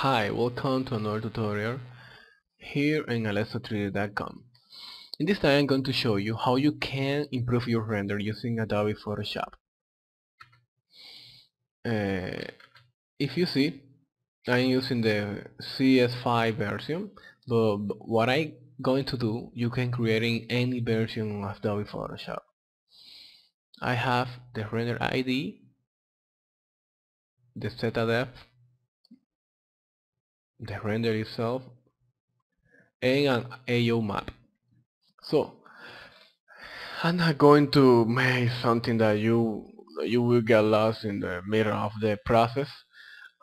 Hi, welcome to another tutorial here in alesso3d.com. In this time I'm going to show you how you can improve your render using Adobe Photoshop. If you see, I'm using the CS5 version, but what I'm going to do, you can create in any version of Adobe Photoshop. I have the render ID, the zeta depth, the render itself, and an AO map. So I'm not going to make something that you will get lost in the middle of the process.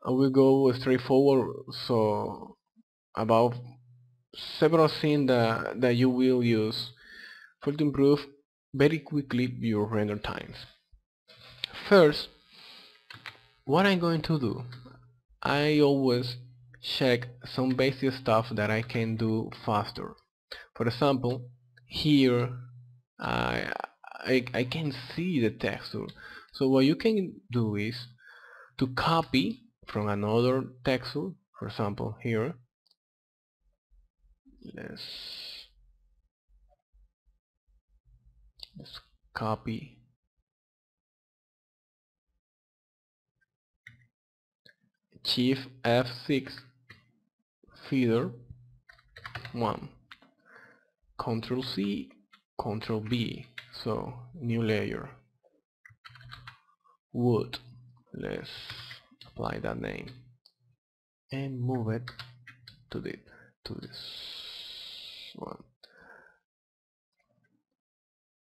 I will go straightforward. So about several things that you will use for to improve very quickly your render times. First, what I'm going to do, I always check some basic stuff that I can do faster. For example, here I, I can see the texture. So what you can do is to copy from another texture. For example, here let's copy Shift F6 feeder 1, Ctrl C, Ctrl B. So new layer, wood. Let's apply that name and move it to this one.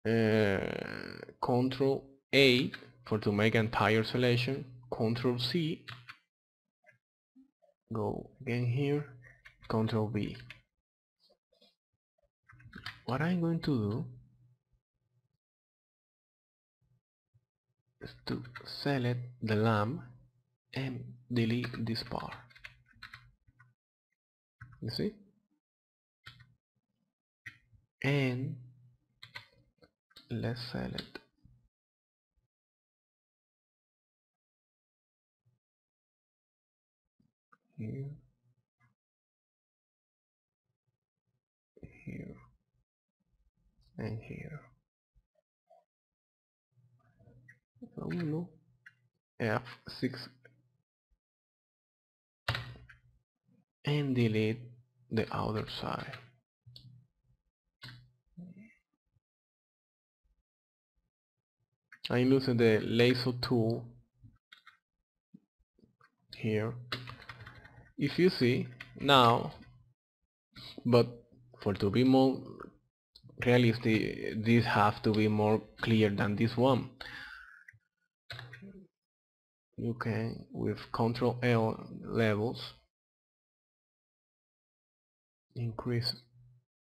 Ctrl A for to make entire selection, Ctrl C, go again here, Ctrl V. What I'm going to do is to select the lamp and delete this part. You see? And let's select here, here, and here. So no, F6 and delete the other side. I'm using the lasso tool here. If you see now, but for to be more realistic, this have to be more clear than this one. You can with Ctrl L levels increase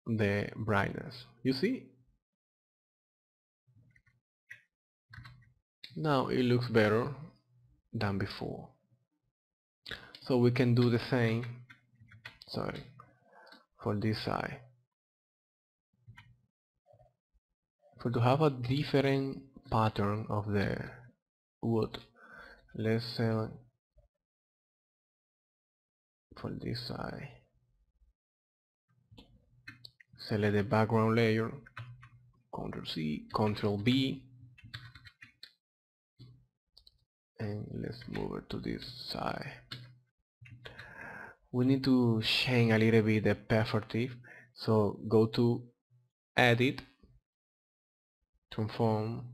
the brightness. You see? Now it looks better than before. So we can do the same, sorry, for this side. For to have a different pattern of the wood, let's select for this side. Select the background layer, Ctrl C, Ctrl B, and let's move it to this side. We need to change a little bit the perspective, so go to Edit, Transform,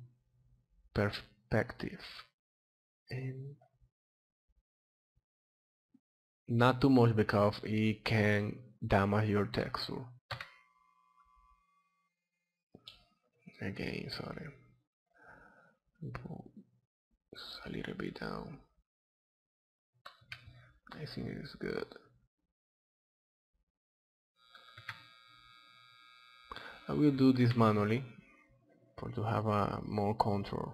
Perspective, and not too much because it can damage your texture. Again, sorry, a little bit down. I think it is good. I will do this manually for to have a more control.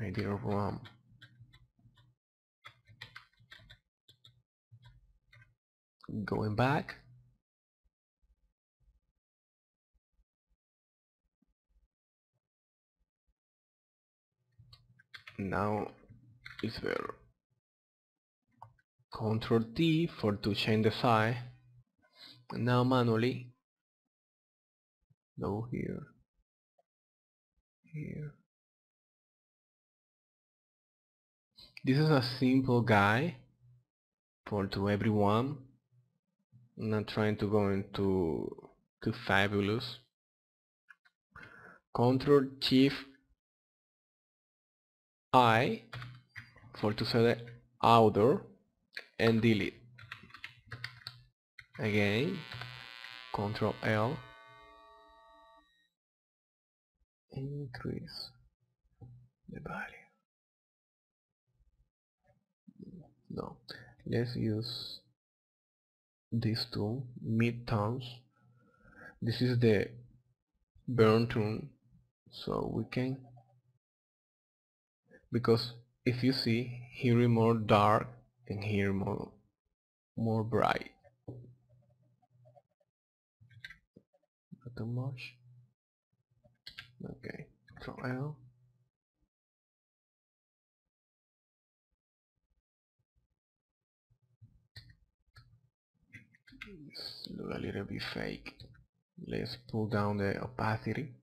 I did it wrong. Going back. Now it's better. Control T for to change the size. And now manually go here, here. This is a simple guide for to everyone. I'm not trying to go into too fabulous. Control Shift I for to select outdoor and delete. Again, Control L, increase the value. No, let's use this tool, midtones. This is the burn tool, so we can, because if you see here is more dark and here more bright. Not too much. Okay, Control L. It's a little bit fake. Let's pull down the opacity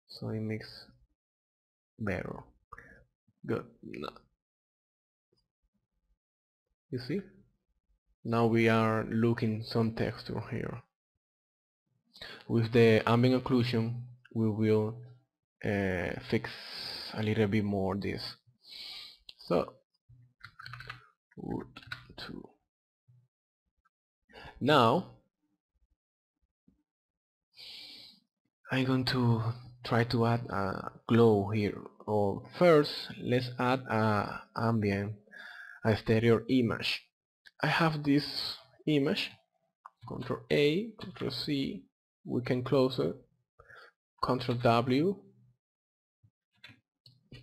so it makes better. Good. You see? Now we are looking some texture here. With the ambient occlusion, we will fix a little bit more this. So, wood 2. Now, I'm going to try to add a glow here. Or first, let's add a ambient, a stereo image. I have this image. Control A, Control C. We can close it. Control W,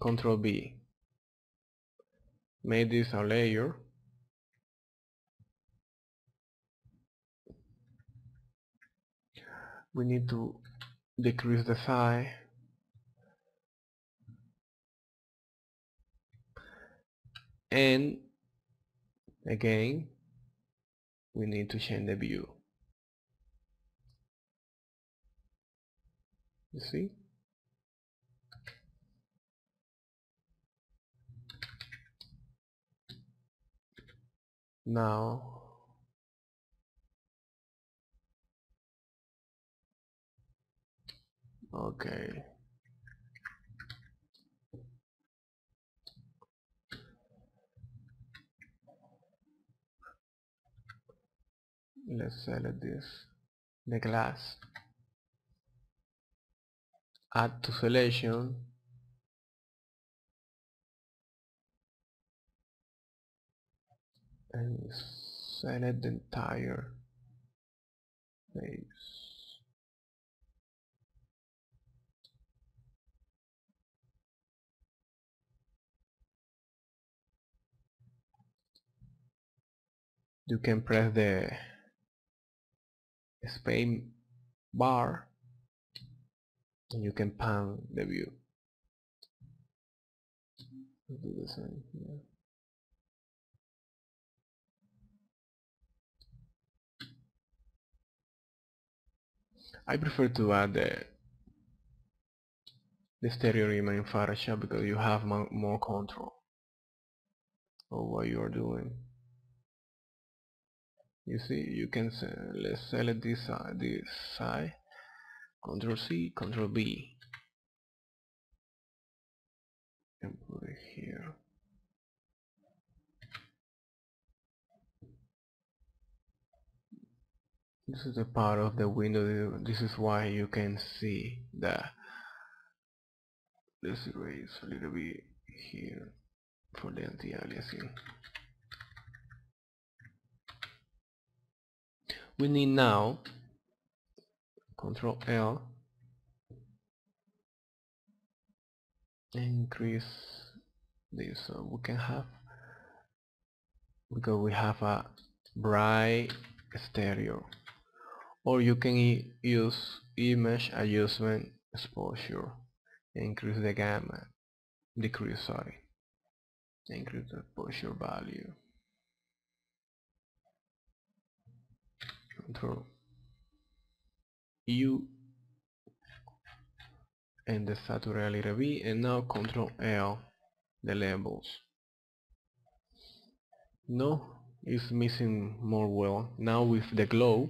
Control B. Make this a layer. We need to decrease the size. And again, we need to change the view. You see? Now, okay. Let's select this, the glass. Add to selection. And select the entire face. You can press the space bar and you can pan the view. Do the same here. I prefer to add the stereo image in Photoshop because you have more control of what you are doing. You see, you can let's select this side, Control C, Control B, and put it here. This is the part of the window. This is why you can see that. Let's erase a little bit here for the anti-aliasing. We need now Control L, increase this so we can have, because we have a bright stereo, or you can use image adjustment exposure, increase the gamma. decrease, sorry, increase the exposure value, Control U and the saturate a little bit, and now Control L the levels. No, it's missing more well. Now with the glow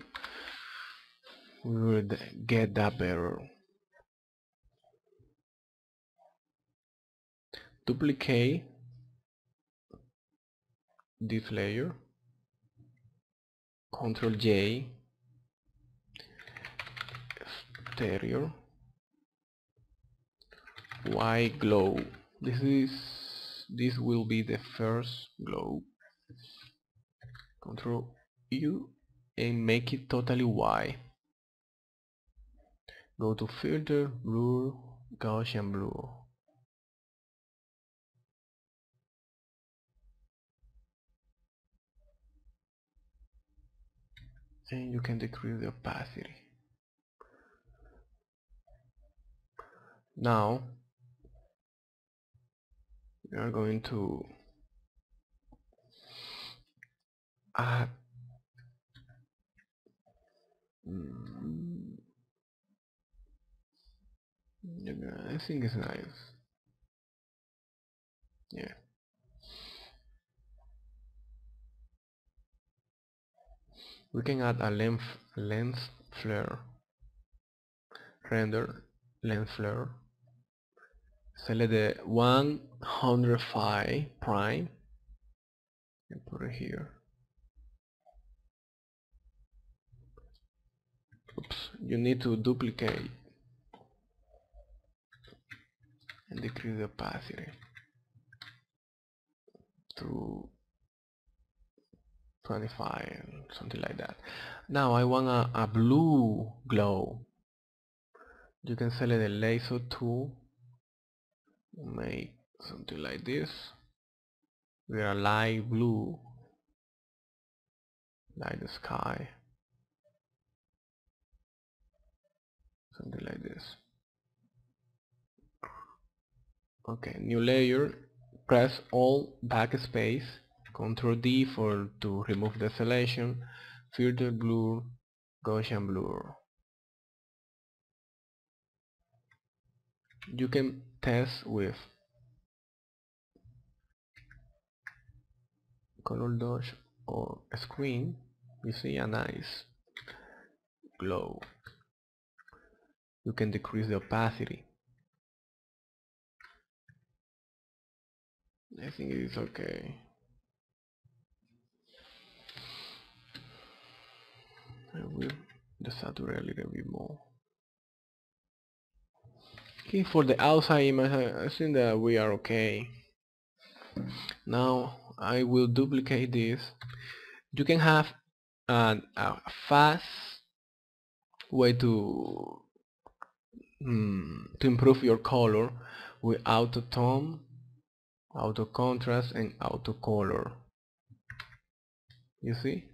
we will get that better. Duplicate this layer, Control J, exterior, white glow. This will be the first glow. Control U and make it totally white. Go to filter, blur, Gaussian blur. And you can decrease the opacity. Now we are going to add I think it's nice. Yeah. We can add a length flare, render length flare. Select the 105 prime and put it here. Oops, you need to duplicate and decrease the opacity to 25, something like that. Now I want a blue glow. You can select the laser tool, make something like this with a light blue, like the sky, something like this. Okay, new layer, press Alt backspace, Ctrl D to remove the selection, filter blur, Gaussian blur. You can test with color dodge or screen. You see a nice glow. You can decrease the opacity. I think it is okay. I will desaturate a little bit more. Okay, for the outside image, I think that we are okay. Now I will duplicate this. You can have a fast way to improve your color with auto tone, auto contrast, and auto color. You see,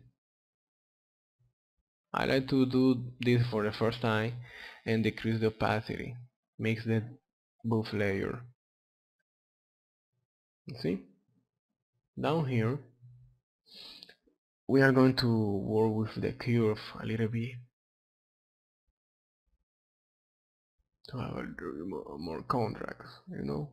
I like to do this for the first time and decrease the opacity, makes the buff layer. You see, down here we are going to work with the curve a little bit to have a little more contrast, you know.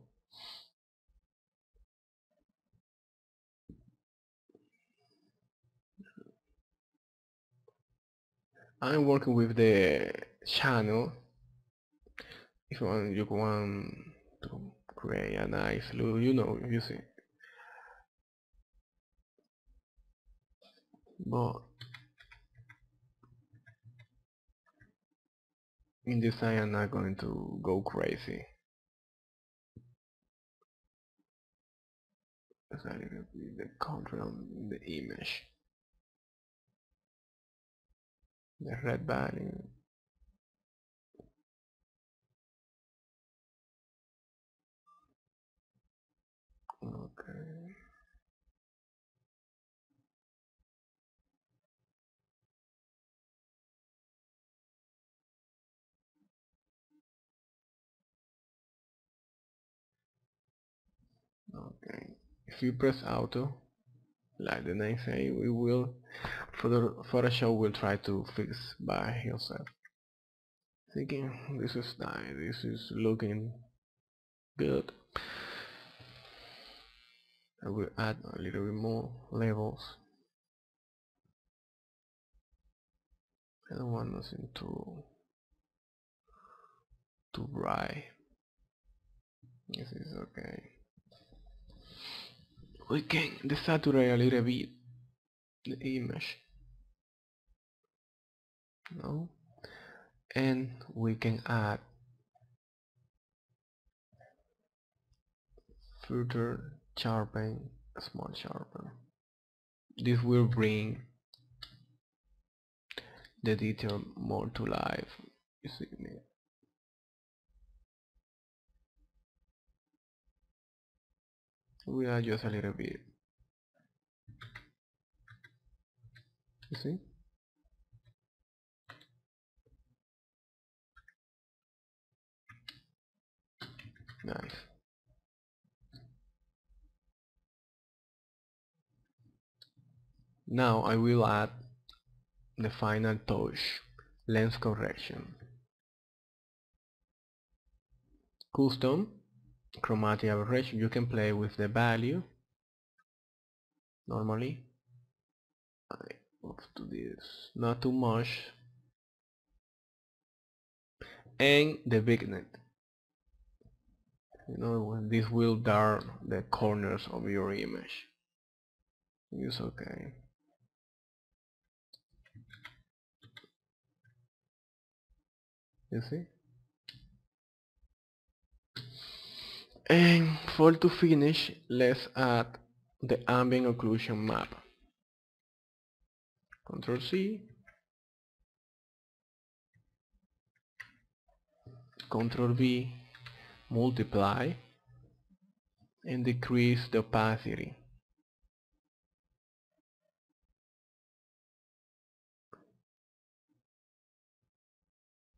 I'm working with the channel. If you want to create a nice look, you see. But in design, I'm not going to go crazy. Because I need to be the control on the image. The red value. Okay. Okay, if you press auto, like the name say, we will Photoshop will try to fix by himself. Thinking this is nice, this is looking good. I will add a little bit more levels. I don't want nothing too bright. This is okay. We can desaturate a little bit the image, no? And we can add further sharpen, small sharpen. This will bring the detail more to life. You see me? We add just a little bit. You see? Nice. Now I will add the final touch, lens correction. Custom, chromatic aberration. You can play with the value. Normally, I move to this, not too much, and the vignette. You know, this will darken the corners of your image. It's okay. You see? And for to finish, let's add the ambient occlusion map. Ctrl C, Ctrl V, multiply, and decrease the opacity.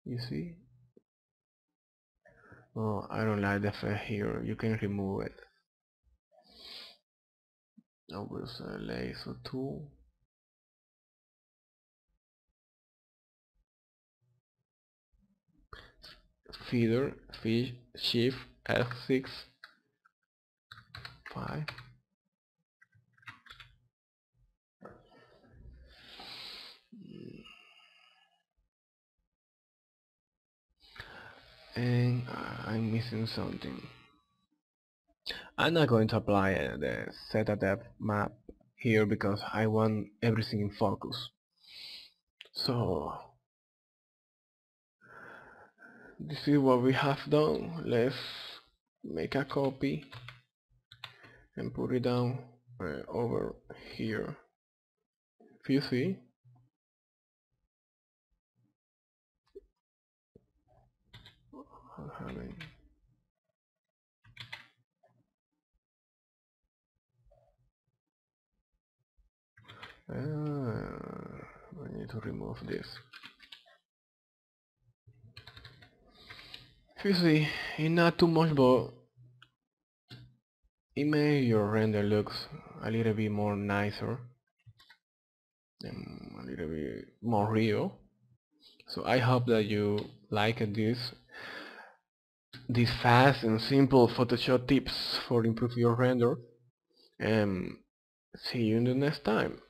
You see? Oh, I don't like the effect here. You can remove it. I will say laser tool. Feeder, fish, shift, F6, 5. And I'm missing something. I'm not going to apply the set a depth map here because I want everything in focus. So this is what we have done. Let's make a copy and put it down over here. If you see, I need to remove this. If you see, it's not too much, but it makes your render looks a little bit more nicer and a little bit more real. So I hope that you like these fast and simple Photoshop tips for improve your render, and see you in the next time.